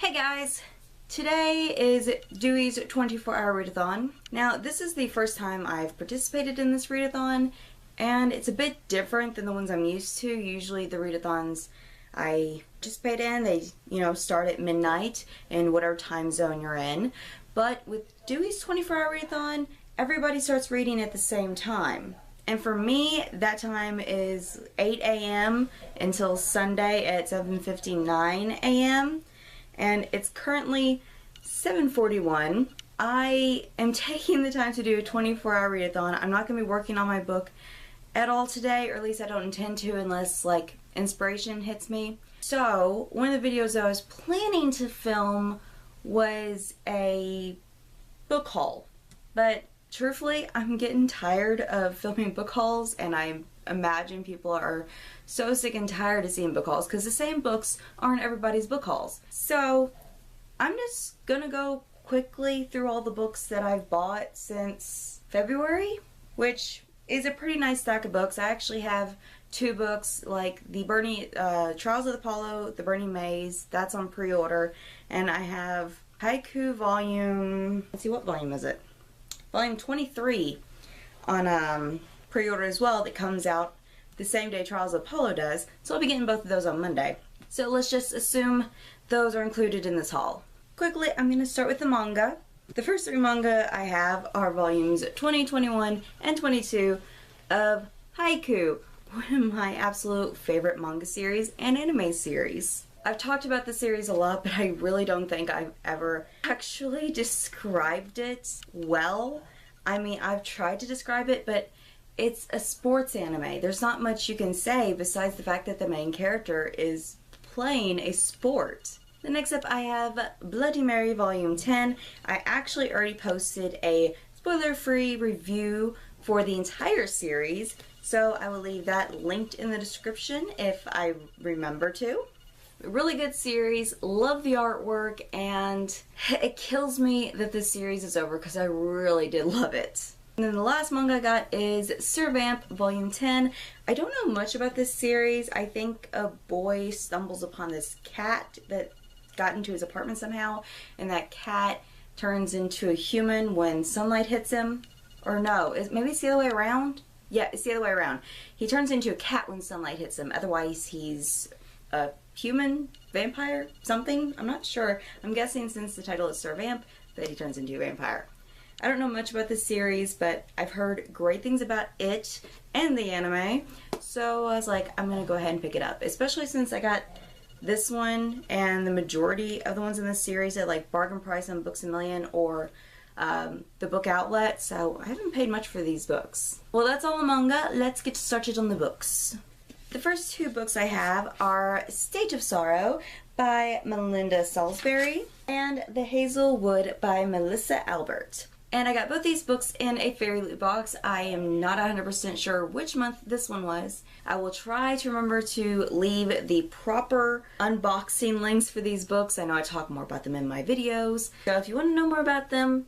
Hey guys! Today is Dewey's 24-hour readathon. Now, this is the first time I've participated in this readathon, and it's a bit different than the ones I'm used to. Usually the readathons I participate in, they, start at midnight in whatever time zone you're in. But with Dewey's 24-hour readathon, everybody starts reading at the same time. And for me, that time is 8 a.m. until Sunday at 7:59 a.m. And it's currently 7:41. I am taking the time to do a 24-hour readathon. I'm not going to be working on my book at all today, or at least I don't intend to unless inspiration hits me. So one of the videos I was planning to film was a book haul, but truthfully, I'm getting tired of filming book hauls, and I imagine people are so sick and tired of seeing book hauls because the same books aren't everybody's book hauls. So I'm just gonna go quickly through all the books that I've bought since February, which is a pretty nice stack of books. I actually have two books, like the Trials of Apollo, the Burning Maze, that's on pre-order, and I have Haiku volume, let's see, what volume is it? Volume 23 on pre-order as well, that comes out the same day Trials of Apollo does, so I'll be getting both of those on Monday. So let's just assume those are included in this haul. Quickly, I'm going to start with the manga. The first three manga I have are volumes 20, 21, and 22 of Haiku, one of my absolute favorite manga series and anime series. I've talked about the series a lot, but I really don't think I've ever actually described it well. I mean, I've tried to describe it, but it's a sports anime. There's not much you can say besides the fact that the main character is playing a sport. The next up I have Bloody Mary Volume 10. I actually already posted a spoiler-free review for the entire series, so I will leave that linked in the description if I remember to. Really good series, love the artwork, and it kills me that this series is over because I really did love it. And then the last manga I got is Sir Vamp Volume 10. I don't know much about this series. I think a boy stumbles upon this cat that got into his apartment somehow, and that cat turns into a human when sunlight hits him. Or no, maybe it's the other way around? Yeah, it's the other way around. He turns into a cat when sunlight hits him, otherwise he's a human vampire something. I'm not sure. I'm guessing since the title is Sir Vamp that he turns into a vampire. I don't know much about this series, but I've heard great things about it and the anime, so I was like, I'm gonna go ahead and pick it up, especially since I got this one and the majority of the ones in this series at bargain price on Books A Million or the book outlet, so I haven't paid much for these books. Well, that's all the manga. Let's get started on the books. The first two books I have are State of Sorrow by Melinda Salisbury and The Hazelwood by Melissa Albert. And I got both these books in a fairy loot box. I am not 100% sure which month this one was. I will try to remember to leave the proper unboxing links for these books. I know I talk more about them in my videos, so if you want to know more about them,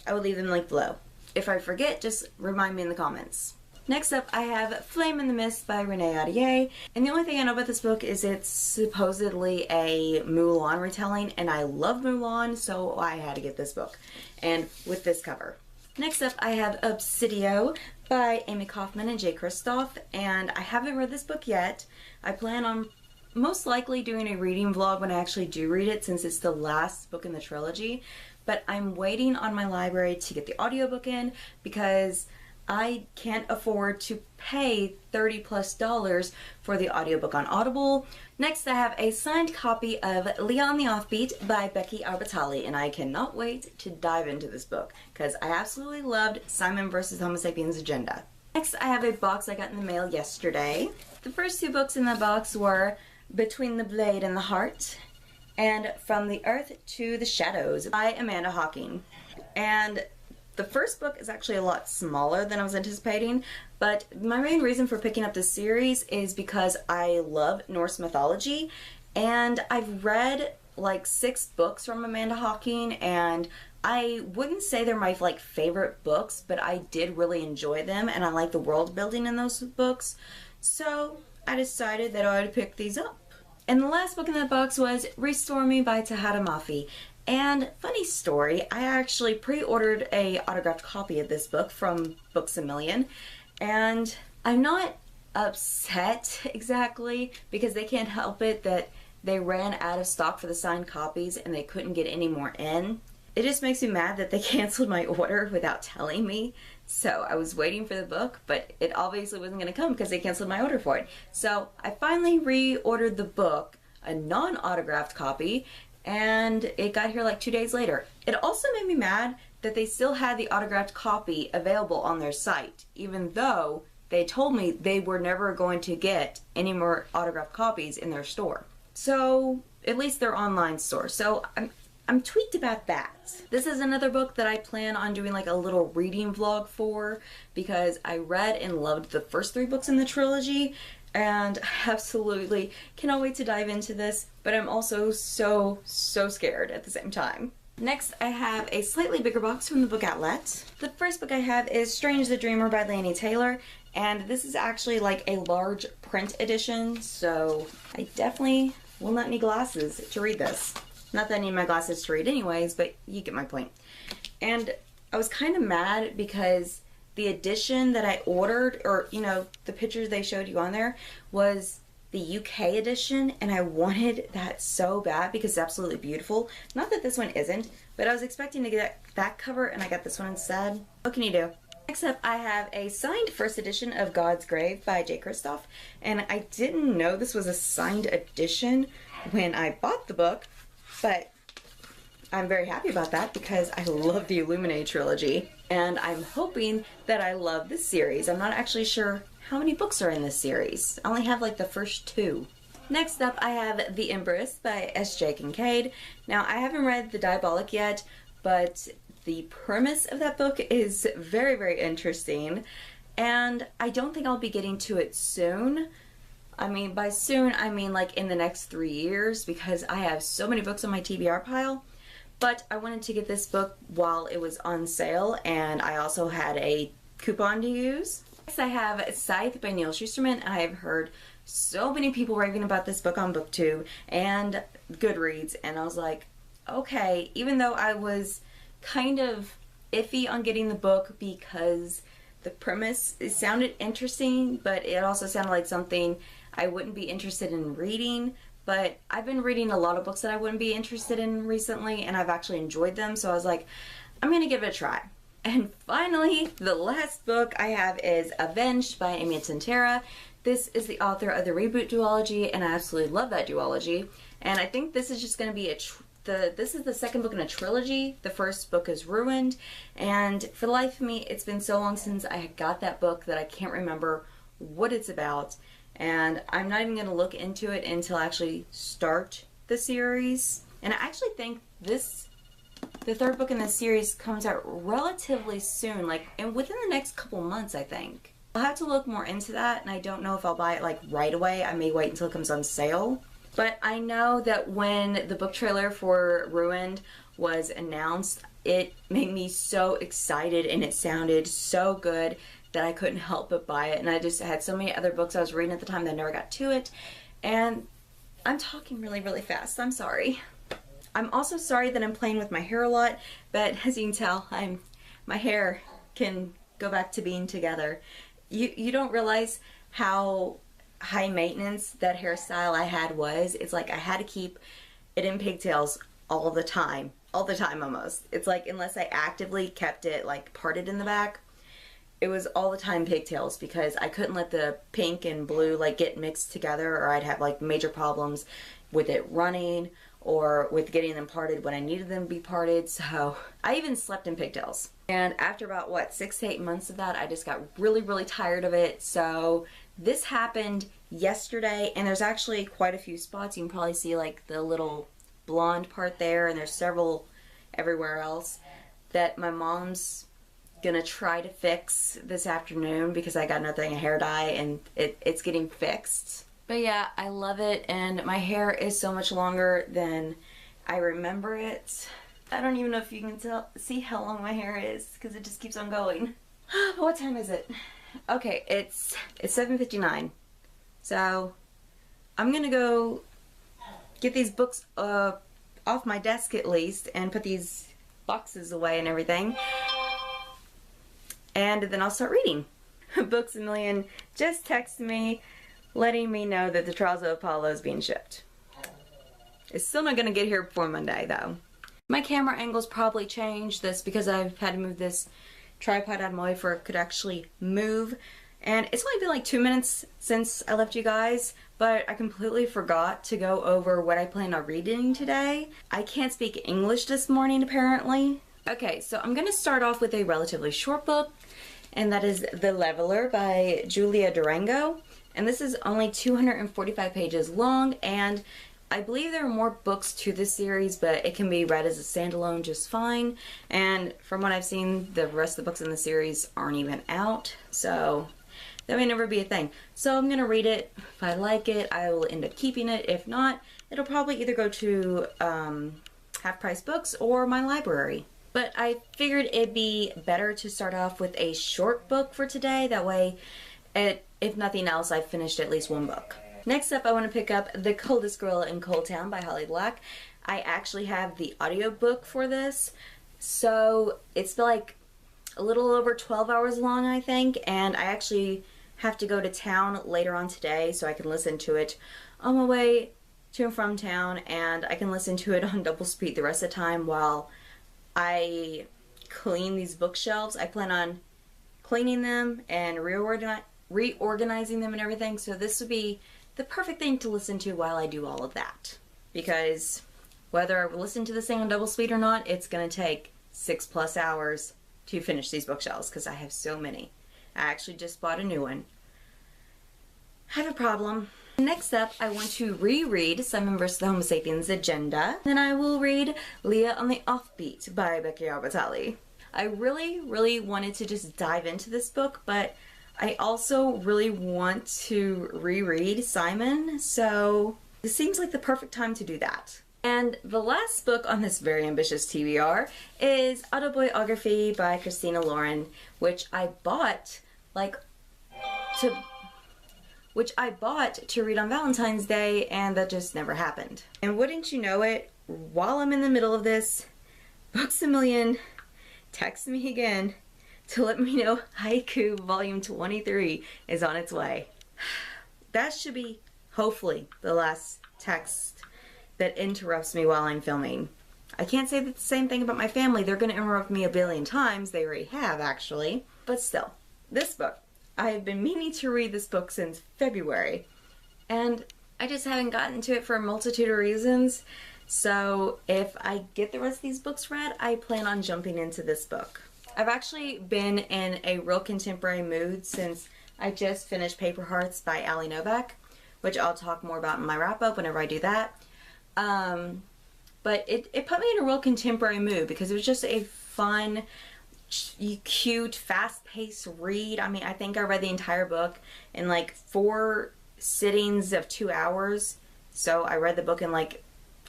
I will leave them linked below. If I forget, just remind me in the comments. Next up, I have Flame in the Mist by Readathon, and the only thing I know about this book is it's supposedly a Mulan retelling, and I love Mulan, so I had to get this book, and with this cover. Next up, I have Obsidio by Amy Kaufman and Jay Kristoff, and I haven't read this book yet. I plan on most likely doing a reading vlog when I actually do read it, since it's the last book in the trilogy, but I'm waiting on my library to get the audiobook in because I can't afford to pay $30+ for the audiobook on Audible. Next, I have a signed copy of Leah on the Offbeat by Becky Arbatali, and I cannot wait to dive into this book because I absolutely loved Simon vs. Homo sapiens Agenda. Next, I have a box I got in the mail yesterday. The first two books in the box were Between the Blade and the Heart and From the Earth to the Shadows by Amanda Hocking. And the first book is actually a lot smaller than I was anticipating, but my main reason for picking up this series is because I love Norse mythology, and I've read 6 books from Amanda Hocking, and I wouldn't say they're my favorite books, but I did really enjoy them, and I like the world building in those books, so I decided that I would pick these up. And the last book in that box was Restore Me by Tahada Mafi. And funny story, I actually pre-ordered a autographed copy of this book from Books A Million, and I'm not upset exactly because they can't help it that they ran out of stock for the signed copies and they couldn't get any more in. It just makes me mad that they canceled my order without telling me. So I was waiting for the book, but it obviously wasn't going to come because they canceled my order for it. So I finally reordered the book, a non-autographed copy, and it got here like 2 days later. It also made me mad that they still had the autographed copy available on their site, even though they told me they were never going to get any more autographed copies in their store. So, at least their online store. So, I'm tweaked about that. This is another book that I plan on doing like a little reading vlog for because I read and loved the first 3 books in the trilogy and I absolutely cannot wait to dive into this, but I'm also so scared at the same time. Next, I have a slightly bigger box from the book outlet. The first book I have is Strange the Dreamer by Laini Taylor, and this is actually like a large print edition, so I definitely will not need glasses to read this. Not that I need my glasses to read anyways, but you get my point. And I was kind of mad because the edition that I ordered, or you know, the pictures they showed you on there, was the UK edition, and I wanted that so bad because it's absolutely beautiful. Not that this one isn't, but I was expecting to get that cover and I got this one instead. What can you do? Next up, I have a signed first edition of God's Grave by J. Kristoff, and I didn't know this was a signed edition when I bought the book, but I'm very happy about that because I love the Illuminae trilogy, and I'm hoping that I love this series. I'm not actually sure how many books are in this series. I only have like the first 2. Next up, I have The Empress by S.J. Kincaid. Now, I haven't read The Diabolic yet, but the premise of that book is very interesting, and I don't think I'll be getting to it soon. I mean, by soon, I mean like in the next 3 years because I have so many books on my TBR pile. But I wanted to get this book while it was on sale, and I also had a coupon to use. Next, I have Scythe by Neil Shusterman. I have heard so many people raving about this book on BookTube and Goodreads, and I was like, okay, even though I was kind of iffy on getting the book because the premise, it sounded interesting, but it also sounded like something I wouldn't be interested in reading. But I've been reading a lot of books that I wouldn't be interested in recently, and I've actually enjoyed them, so I was like, I'm gonna give it a try. And finally, the last book I have is Avenged by Amy Tintera. This is the author of the Reboot duology, and I absolutely love that duology. And I think this is just gonna be this is the second book in a trilogy. The first book is Ruined, and for the life of me, it's been so long since I got that book that I can't remember what it's about. And I'm not even going to look into it until I actually start the series. And I actually think the 3rd book in this series comes out relatively soon, like within the next couple months, I think. I'll have to look more into that, and I don't know if I'll buy it like right away. I may wait until it comes on sale. But I know that when the book trailer for Ruined was announced, it made me so excited and it sounded so good that I couldn't help but buy it. And I just had so many other books I was reading at the time that I never got to it. And I'm talking really fast. I'm sorry. I'm also sorry that I'm playing with my hair a lot, but as you can tell, my hair can go back to being together. You don't realize how high maintenance that hairstyle I had was. It's like I had to keep it in pigtails all the time almost. It's like unless I actively kept it like parted in the back, it was all the time pigtails because I couldn't let the pink and blue like get mixed together, or I'd have like major problems with it running or with getting them parted when I needed them to be parted. So I even slept in pigtails. And after about, what, 6 to 8 months of that, I just got really tired of it. So this happened yesterday, and there's actually quite a few spots. You can probably see like the little blonde part there, and there's several everywhere else that my mom's gonna try to fix this afternoon because I got another thing of hair dye and it's getting fixed. But yeah, I love it, and my hair is so much longer than I remember it. I don't even know if you can see how long my hair is because it just keeps on going. But what time is it? Okay, it's 7:59. So I'm gonna go get these books off my desk at least and put these boxes away and everything. And then I'll start reading. Books A Million just texted me letting me know that the Trials of Apollo is being shipped. It's still not going to get here before Monday though. My camera angle's probably changed. This because I've had to move this tripod out of my way for it could actually move. And it's only been like 2 minutes since I left you guys, but I completely forgot to go over what I plan on reading today. I can't speak English this morning apparently. Okay, so I'm going to start off with a relatively short book, and that is The Leveler by Julia Durango. And this is only 245 pages long, and I believe there are more books to this series, but it can be read as a standalone just fine. And from what I've seen, the rest of the books in the series aren't even out, so that may never be a thing. So I'm going to read it. If I like it, I will end up keeping it. If not, it'll probably either go to Half Price Books or my library. But I figured it'd be better to start off with a short book for today. That way, if nothing else, I've finished at least one book. Next up, I want to pick up The Coldest Gorilla in Cold Town by Holly Black. I actually have the audiobook for this, so it's like a little over 12 hours long, I think, and I actually have to go to town later on today so I can listen to it on my way to and from town, and I can listen to it on double speed the rest of the time while I clean these bookshelves. I plan on cleaning them and reorganizing them and everything, so this would be the perfect thing to listen to while I do all of that. Because whether I listen to this thing on double speed or not, it's going to take 6+ hours to finish these bookshelves because I have so many. I actually just bought a new one. I have a problem. Next up, I want to reread Simon vs. the Homo Sapiens Agenda. Then I will read Leah on the Offbeat by Becky Albertalli. I really wanted to just dive into this book, but I also really want to reread Simon, so this seems like the perfect time to do that. And the last book on this very ambitious TBR is Autobiography by Christina Lauren, which I bought to read on Valentine's Day, and that just never happened. And wouldn't you know it, while I'm in the middle of this, Books A Million texts me again to let me know Haiku Volume 23 is on its way. That should be, hopefully, the last text that interrupts me while I'm filming. I can't say the same thing about my family. They're going to interrupt me a billion times. They already have, actually. But still, this book. I have been meaning to read this book since February, and I just haven't gotten to it for a multitude of reasons. So if I get the rest of these books read, I plan on jumping into this book. I've actually been in a real contemporary mood since I just finished Paper Hearts by Ali Novak, which I'll talk more about in my wrap-up whenever I do that. But it put me in a real contemporary mood because it was just a fun, cute, fast-paced read. I mean, I think I read the entire book in like 4 sittings of 2 hours. So I read the book in like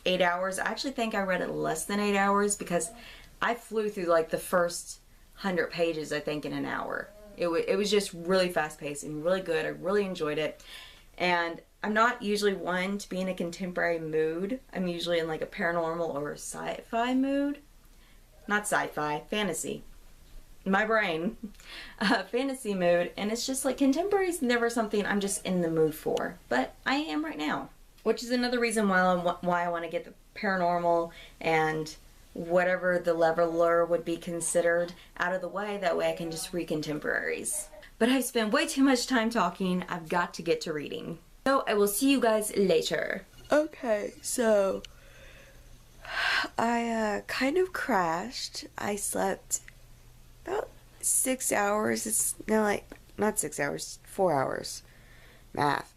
8 hours. I actually think I read it less than 8 hours because I flew through like the first 100 pages, I think, in an hour. It was just really fast-paced and really good. I really enjoyed it. And I'm not usually one to be in a contemporary mood. I'm usually in like a paranormal or sci-fi mood. Not sci-fi, fantasy. My brain. Fantasy mood. And it's just like contemporary is never something I'm just in the mood for. But I am right now. Which is another reason why I want to get the paranormal and whatever the leveler would be considered out of the way. That way I can just read contemporaries. But I've spent way too much time talking. I've got to get to reading. So I will see you guys later. Okay, so I kind of crashed. I slept about 6 hours. It's now like, not 6 hours, 4 hours. Math.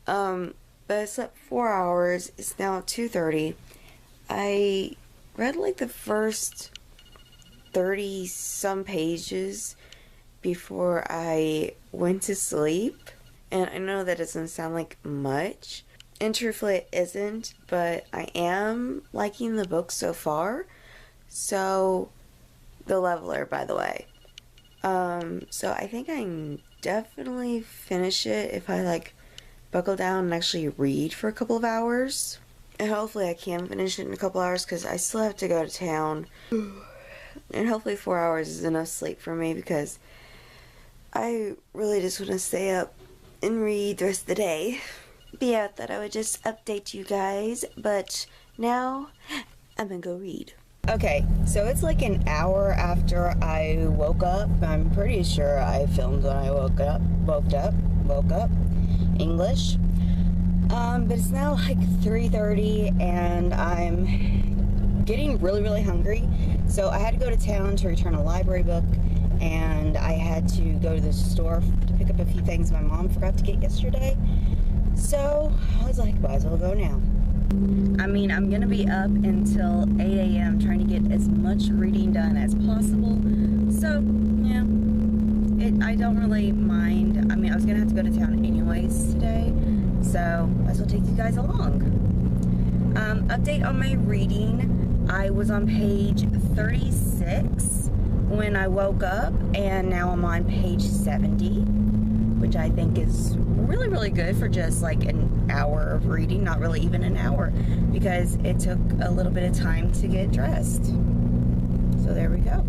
But I slept 4 hours. It's now 2:30. I read like the first 30 some pages before I went to sleep. And I know that doesn't sound like much, and truthfully it isn't, but I am liking the book so far. So, The Leveler, by the way. So I think I can definitely finish it if I like buckle down and actually read for a couple of hours. And hopefully I can finish it in a couple hours because I still have to go to town. And hopefully 4 hours is enough sleep for me because I really just want to stay up and read the rest of the day. But yeah, I thought I would just update you guys. But now, I'm gonna go read. Okay, so it's like an hour after I woke up. I'm pretty sure I filmed when I woke up. English. But it's now like 3:30 and I'm getting really, really hungry. So I had to go to town to return a library book, and I had to go to the store to pick up a few things my mom forgot to get yesterday. So I was like, might as well go now. I mean, I'm gonna be up until 8 a.m. trying to get as much reading done as possible. So, yeah, I don't really mind. I mean, I was gonna have to go to town anyways today, so might as well take you guys along. Update on my reading. I was on page 36 when I woke up, and now I'm on page 70, which I think is really, really good for just like an hour of reading. Not really even an hour, because it took a little bit of time to get dressed. So there we go.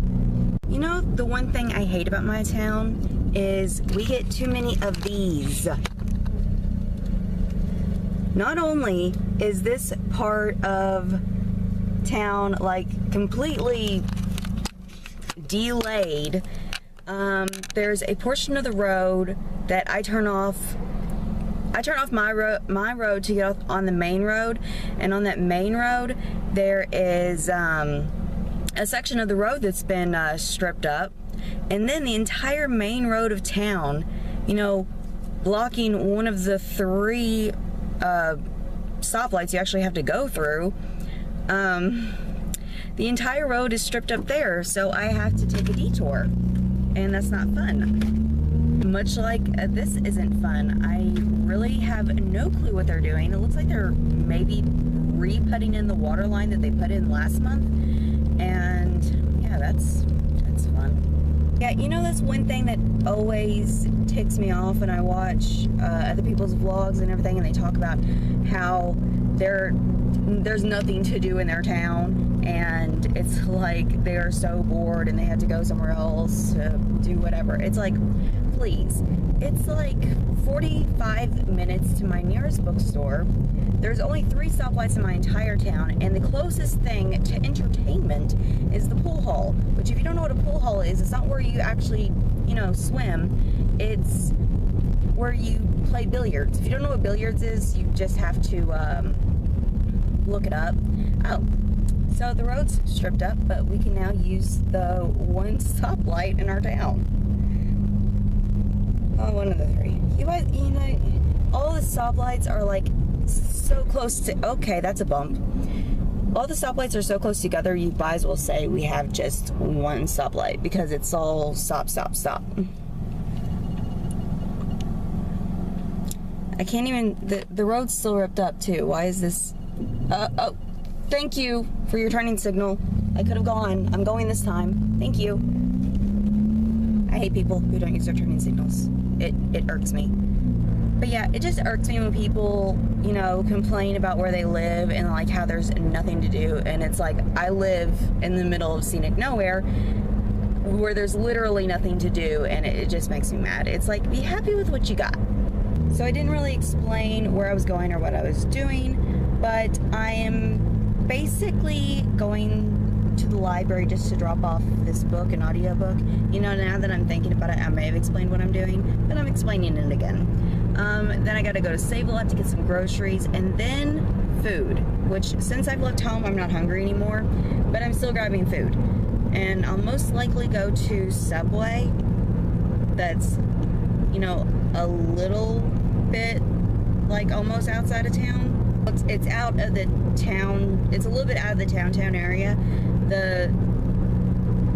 You know, the one thing I hate about my town is we get too many of these. Not only is this part of town like completely delayed, there's a portion of the road that I turn off my road to get off on the main road, and on that main road there is a section of the road that's been stripped up, and then the entire main road of town, you know, blocking one of the 3 stoplights you actually have to go through. The entire road is stripped up there, so I have to take a detour, and that's not fun. Much like this isn't fun. I really have no clue what they're doing. It looks like they're maybe re-putting in the water line that they put in last month, and yeah, that's fun. Yeah, you know, that's one thing that always ticks me off when I watch other people's vlogs and everything, and they talk about how there's nothing to do in their town, and it's like they are so bored and they have to go somewhere else to do whatever. It's like, please, it's like 45 minutes to my nearest bookstore. There's only 3 stoplights in my entire town, and the closest thing to entertainment is the pool hall, which, if you don't know what a pool hall is, it's not where you actually, you know, swim. It's where you play billiards. If you don't know what billiards is, you just have to look it up. Oh, so the road's stripped up, but we can now use the 1 stoplight in our town. Oh, one of the 3. You guys, you know, all the stoplights are like so close to, okay, that's a bump. All the stoplights are so close together, you might as well say we have just 1 stoplight, because it's all stop, stop, stop. I can't even, the road's still ripped up too. Why is this? Oh, thank you for your turning signal. I could have gone. I'm going this time. Thank you. I hate people who don't use their turning signals. It irks me. But yeah, it just irks me when people, you know, complain about where they live and like how there's nothing to do. And it's like, I live in the middle of scenic nowhere where there's literally nothing to do, and it just makes me mad. It's like, be happy with what you got. So I didn't really explain where I was going or what I was doing, but I am basically going to the library just to drop off this book, an audiobook. You know, now that I'm thinking about it, I may have explained what I'm doing, but I'm explaining it again. Then I gotta go to Save-A-Lot to get some groceries, and then food, which, since I've left home, I'm not hungry anymore, but I'm still grabbing food. And I'll most likely go to Subway. That's, you know, a little bit like almost outside of town. It's out of the town. It's a little bit out of the town area.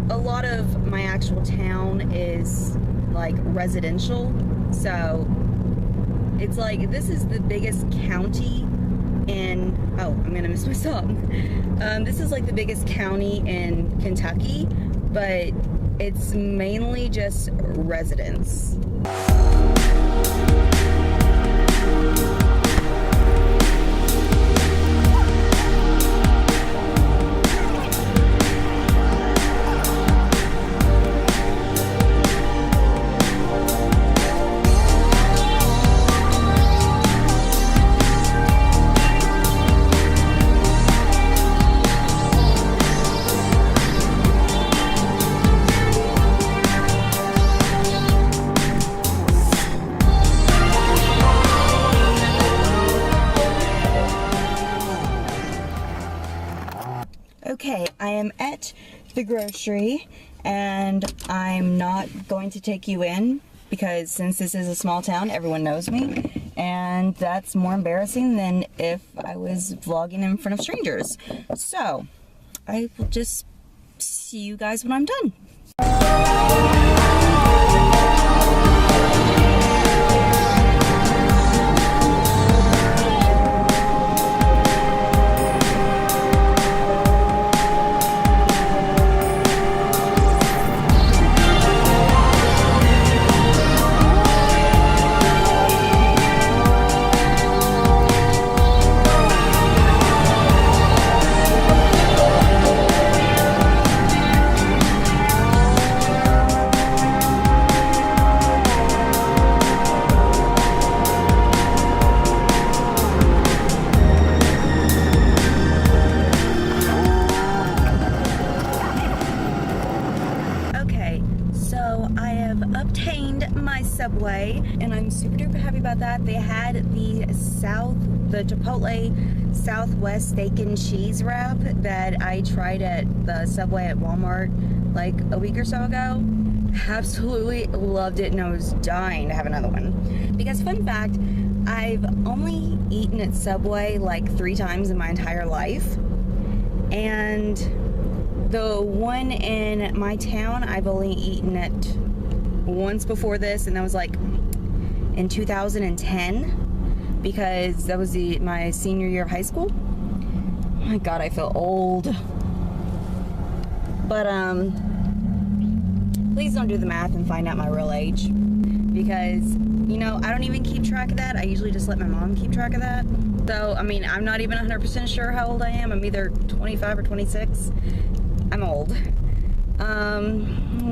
A lot of my actual town is like residential, so it's like, this is the biggest county in, oh, I'm gonna miss my song. This is like the biggest county in Kentucky, but it's mainly just residents. Okay, I am at the grocery and I'm not going to take you in because since this is a small town, everyone knows me, and that's more embarrassing than if I was vlogging in front of strangers. So, I will just see you guys when I'm done. Obtained my Subway and I'm super duper happy about that. They had the Chipotle Southwest steak and cheese wrap that I tried at the Subway at Walmart like a week or so ago. Absolutely loved it and I was dying to have another one. Because fun fact, I've only eaten at Subway like 3 times in my entire life, and the one in my town I've only eaten at once before this, and that was like in 2010 because that was my senior year of high school. Oh my god, I feel old. But please don't do the math and find out my real age, because you know I don't even keep track of that. I usually just let my mom keep track of that. So I mean, I'm not even 100% sure how old I am. I'm either 25 or 26. I'm old.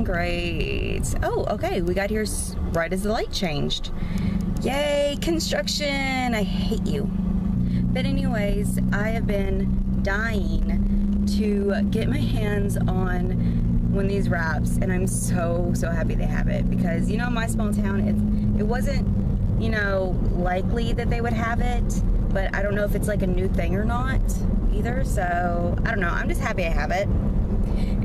Great. Oh, okay, we got here right as the light changed. Yay, construction! I hate you. But anyways, I have been dying to get my hands on one of these wraps, and I'm so happy they have it, because you know, my small town, it wasn't, you know, likely that they would have it, but I don't know if it's like a new thing or not either, so I don't know. I'm just happy I have it.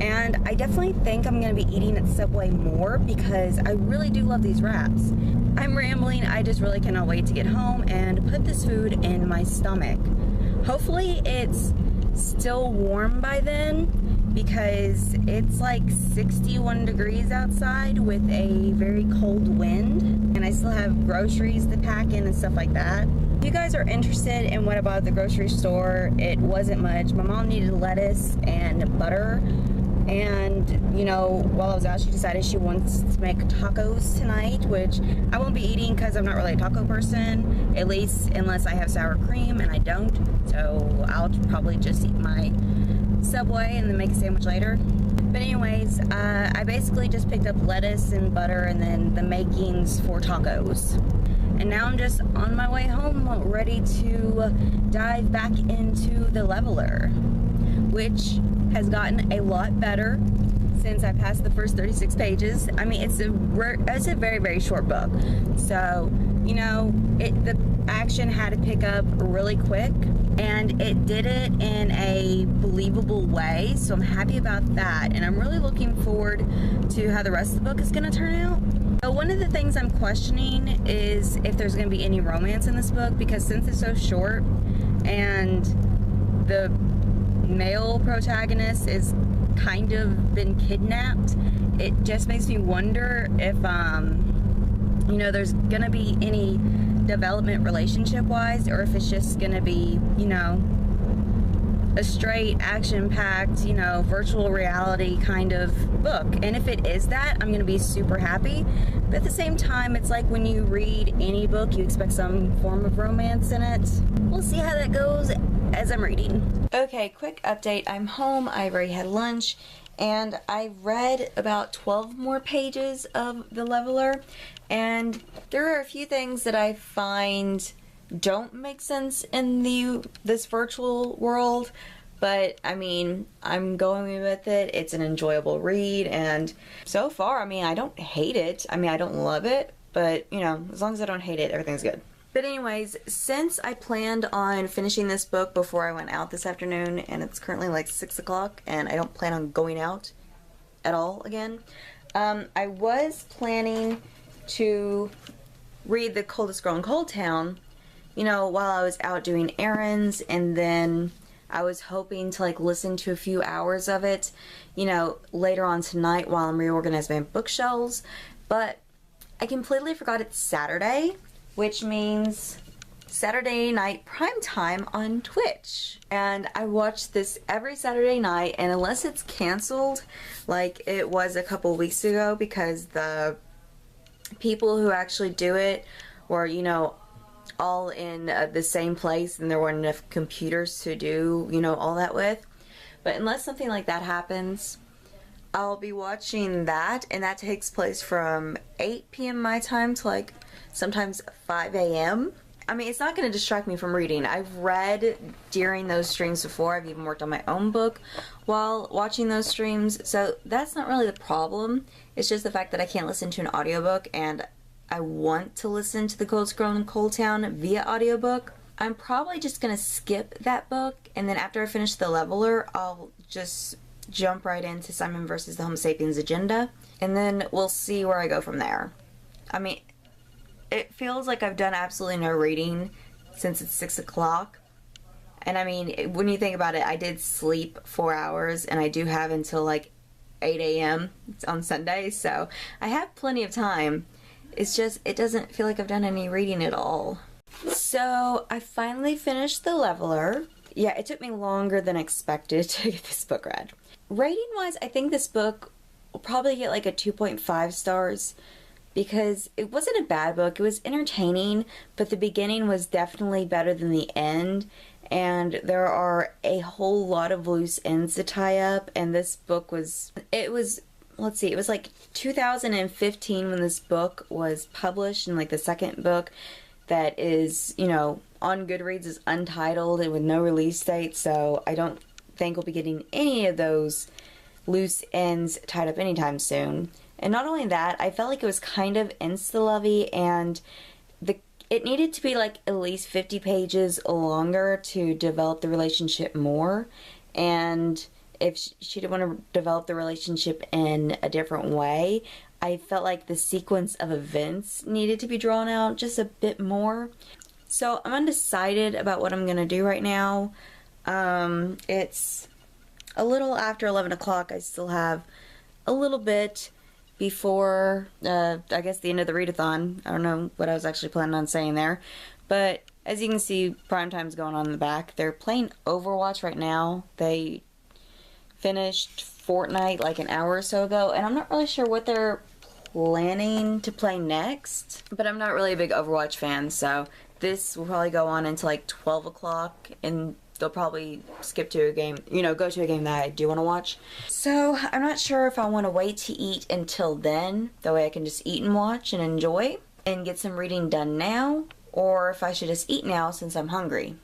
And I definitely think I'm going to be eating at Subway more because I really do love these wraps. I'm rambling. I just really cannot wait to get home and put this food in my stomach. Hopefully it's still warm by then, because it's like 61 degrees outside with a very cold wind, and I still have groceries to pack in and stuff like that. If you guys are interested in what I bought at the grocery store, it wasn't much. My mom needed lettuce and butter, and you know, while I was out, she decided she wants to make tacos tonight, which I won't be eating because I'm not really a taco person, at least unless I have sour cream, and I don't, so I'll probably just eat my Subway and then make a sandwich later. But anyways, I basically just picked up lettuce and butter and then the makings for tacos. And now I'm just on my way home, ready to dive back into the leveler, which has gotten a lot better since I passed the first 36 pages. I mean, it's a very, very short book. So, you know, the action had to pick up really quick, and it did it in a believable way, so I'm happy about that, and I'm really looking forward to how the rest of the book is going to turn out. But one of the things I'm questioning is if there's going to be any romance in this book, because since it's so short and the male protagonist is kind of been kidnapped, it just makes me wonder if you know, there's gonna be any development relationship wise, or if it's just gonna be, you know, a straight action-packed, you know, virtual reality kind of book. And if it is that, I'm gonna be super happy. But at the same time, it's like when you read any book, you expect some form of romance in it. We'll see how that goes as I'm reading. Okay, quick update. I'm home, I've already had lunch, and I read about 12 more pages of The Leveler, and there are a few things that I find don't make sense in this virtual world, but I mean, I'm going with it. It's an enjoyable read, and so far, I mean, I don't hate it. I mean, I don't love it, but you know, as long as I don't hate it, everything's good. But anyways, since I planned on finishing this book before I went out this afternoon, and it's currently like 6 o'clock, and I don't plan on going out at all again, I was planning to read The Coldest Girl in Cold Town, you know, while I was out doing errands, and then I was hoping to like listen to a few hours of it, you know, later on tonight while I'm reorganizing my bookshelves. But I completely forgot it's Saturday, which means Saturday night prime time on Twitch. And I watch this every Saturday night, and unless it's canceled like it was a couple weeks ago because the people who actually do it were, you know, all in the same place and there weren't enough computers to do, you know, all that with. But unless something like that happens, I'll be watching that, and that takes place from 8 p.m. my time to like sometimes 5 a.m. I mean, it's not going to distract me from reading. I've read during those streams before. I've even worked on my own book while watching those streams, so that's not really the problem. It's just the fact that I can't listen to an audiobook, and I want to listen to The Coldest Girl in Cold Town via audiobook. I'm probably just going to skip that book, and then after I finish The Leveler, I'll just jump right into Simon versus the Homo sapiens agenda, and then we'll see where I go from there. I mean, it feels like I've done absolutely no reading since it's 6 o'clock. And I mean, when you think about it, I did sleep 4 hours, and I do have until like 8 a.m. on Sunday, so I have plenty of time. It's just, it doesn't feel like I've done any reading at all. So, I finally finished The Leveler. Yeah, it took me longer than expected to get this book read. Rating-wise, I think this book will probably get like a 2.5 stars because it wasn't a bad book. It was entertaining, but the beginning was definitely better than the end, and there are a whole lot of loose ends to tie up, and this book was, let's see, it was like 2015 when this book was published, and like the second book that is, you know, on Goodreads is untitled and with no release date, so I don't think we'll be getting any of those loose ends tied up anytime soon. And not only that, I felt like it was kind of insta-lovey, and it needed to be like at least 50 pages longer to develop the relationship more, and if she didn't want to develop the relationship in a different way, I felt like the sequence of events needed to be drawn out just a bit more. So I'm undecided about what I'm going to do right now. It's a little after 11 o'clock. I still have a little bit before, I guess, the end of the readathon. I don't know what I was actually planning on saying there. But as you can see, prime time's going on in the back. They're playing Overwatch right now. They finished Fortnite like an hour or so ago, and I'm not really sure what they're planning to play next. But I'm not really a big Overwatch fan, so this will probably go on until like 12 o'clock, and they'll probably skip to a game, you know, go to a game that I do want to watch. So I'm not sure if I want to wait to eat until then, that way I can just eat and watch and enjoy and get some reading done now, or if I should just eat now since I'm hungry.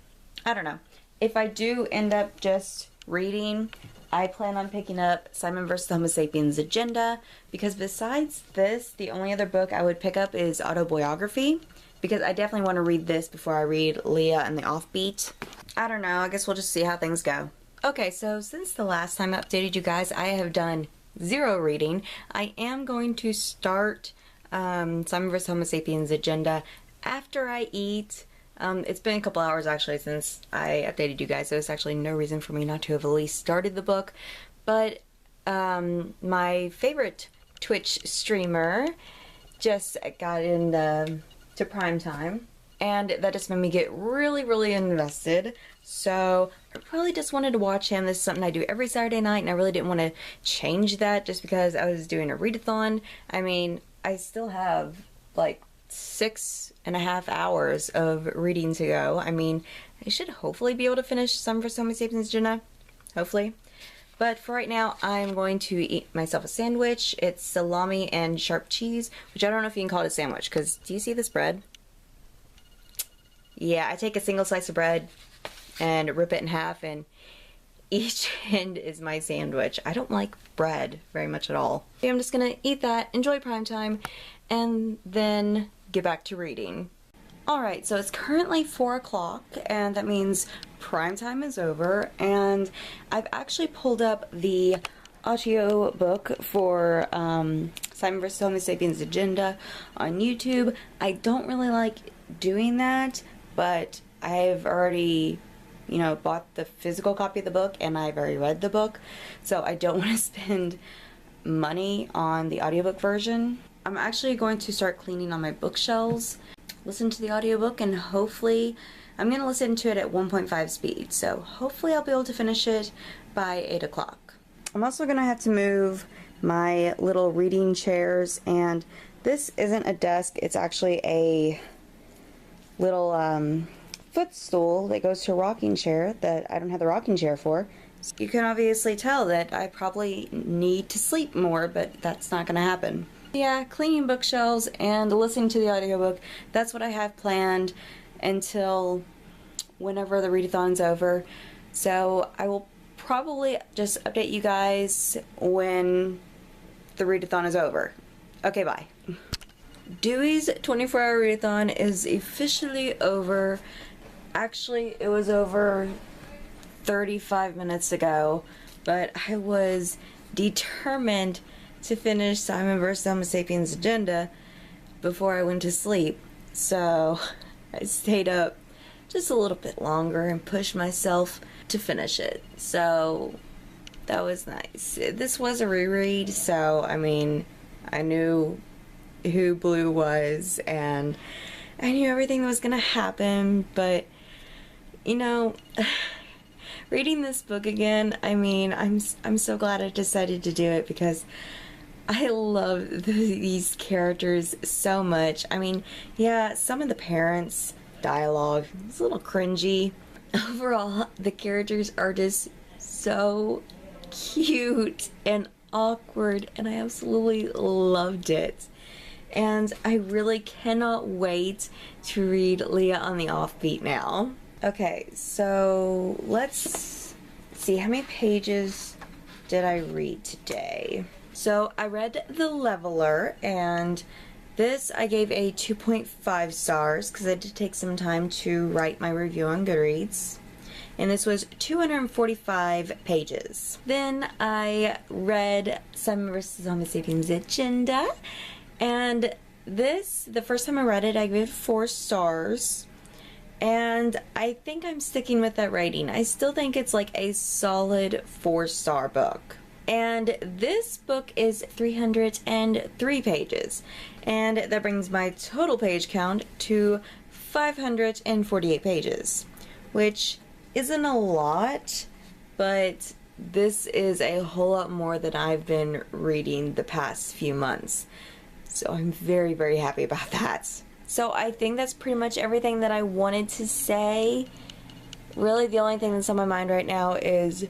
I don't know. If I do end up just reading, I plan on picking up Simon vs. the Homo sapiens agenda, because besides this, the only other book I would pick up is autobiography, because I definitely want to read this before I read Leah and the Offbeat. I don't know, I guess we'll just see how things go. Okay, so since the last time I updated you guys, I have done 0 reading. I am going to start Simon vs. Homo sapiens agenda after I eat. It's been a couple hours actually since I updated you guys, so there's actually no reason for me not to have at least started the book. But my favorite Twitch streamer just got to prime time, and that just made me get really, really invested. So I really just wanted to watch him. This is something I do every Saturday night, and I really didn't want to change that just because I was doing a readathon. I mean, I still have like 6.5 hours of reading to go. I mean, I should hopefully be able to finish Summer for Homo Sapiens Agenda. Hopefully. But for right now, I'm going to eat myself a sandwich. It's salami and sharp cheese, which I don't know if you can call it a sandwich, because do you see this bread? Yeah, I take a single slice of bread and rip it in half, and each end is my sandwich. I don't like bread very much at all. I'm just gonna eat that, enjoy prime time, and then get back to reading. Alright, so it's currently 4 o'clock, and that means prime time is over, and I've actually pulled up the audio book for Simon vs. Homo Sapiens Agenda on YouTube. I don't really like doing that, but I've already, you know, bought the physical copy of the book, and I've already read the book, so I don't want to spend money on the audiobook version. I'm actually going to start cleaning on my bookshelves, listen to the audiobook, and hopefully I'm going to listen to it at 1.5 speed, so hopefully I'll be able to finish it by 8 o'clock. I'm also going to have to move my little reading chairs, and this isn't a desk, it's actually a little footstool that goes to a rocking chair that I don't have the rocking chair for. So you can obviously tell that I probably need to sleep more, but that's not going to happen. Yeah, cleaning bookshelves and listening to the audiobook, that's what I have planned until whenever the readathon's over. So I will probably just update you guys when the readathon is over. Okay, bye. Dewey's 24-hour readathon is officially over. Actually, it was over 35 minutes ago, but I was determined to finish Simon vs. Homo Sapiens Agenda before I went to sleep, so I stayed up just a little bit longer and pushed myself to finish it, so that was nice. This was a reread, so I mean, I knew who Blue was and I knew everything that was gonna happen, but you know, reading this book again, I mean, I'm so glad I decided to do it because I love these characters so much. I mean, yeah, some of the parents' dialogue is a little cringy. Overall, the characters are just so cute and awkward, and I absolutely loved it. And I really cannot wait to read Leah on the Offbeat now. Okay, so let's see, how many pages did I read today? So I read The Leveler, and this I gave a 2.5 stars because I did take some time to write my review on Goodreads. And this was 245 pages. Then I read Simon vs. Homo Sapiens Agenda, and this, the first time I read it, I gave it 4 stars. And I think I'm sticking with that rating. I still think it's like a solid 4-star book. And this book is 303 pages, and that brings my total page count to 548 pages, which isn't a lot, but this is a whole lot more than I've been reading the past few months. So I'm very, very happy about that. So I think that's pretty much everything that I wanted to say. Really, the only thing that's on my mind right now is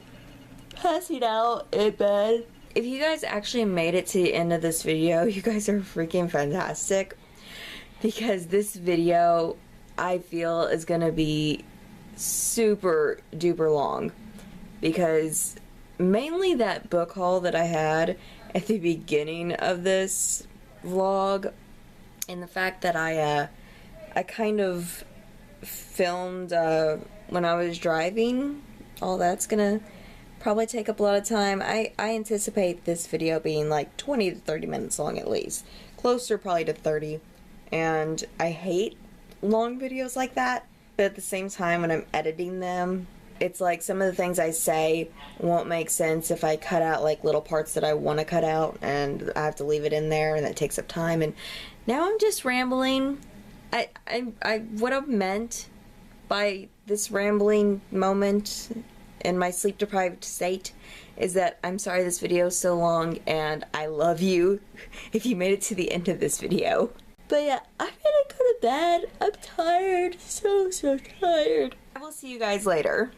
passing out in bed. If you guys actually made it to the end of this video, you guys are freaking fantastic, because this video I feel is gonna be super duper long, because mainly that book haul that I had at the beginning of this vlog, and the fact that I kind of filmed when I was driving, all that's gonna probably take up a lot of time. I anticipate this video being like 20 to 30 minutes long at least. Closer probably to 30. And I hate long videos like that, but at the same time when I'm editing them, it's like some of the things I say won't make sense if I cut out like little parts that I want to cut out, and I have to leave it in there, and that takes up time. And now I'm just rambling. What I meant by this rambling moment in my sleep-deprived state is that I'm sorry this video is so long, and I love you if you made it to the end of this video. But yeah, I'm gonna go to bed. I'm tired. So tired. I will see you guys later.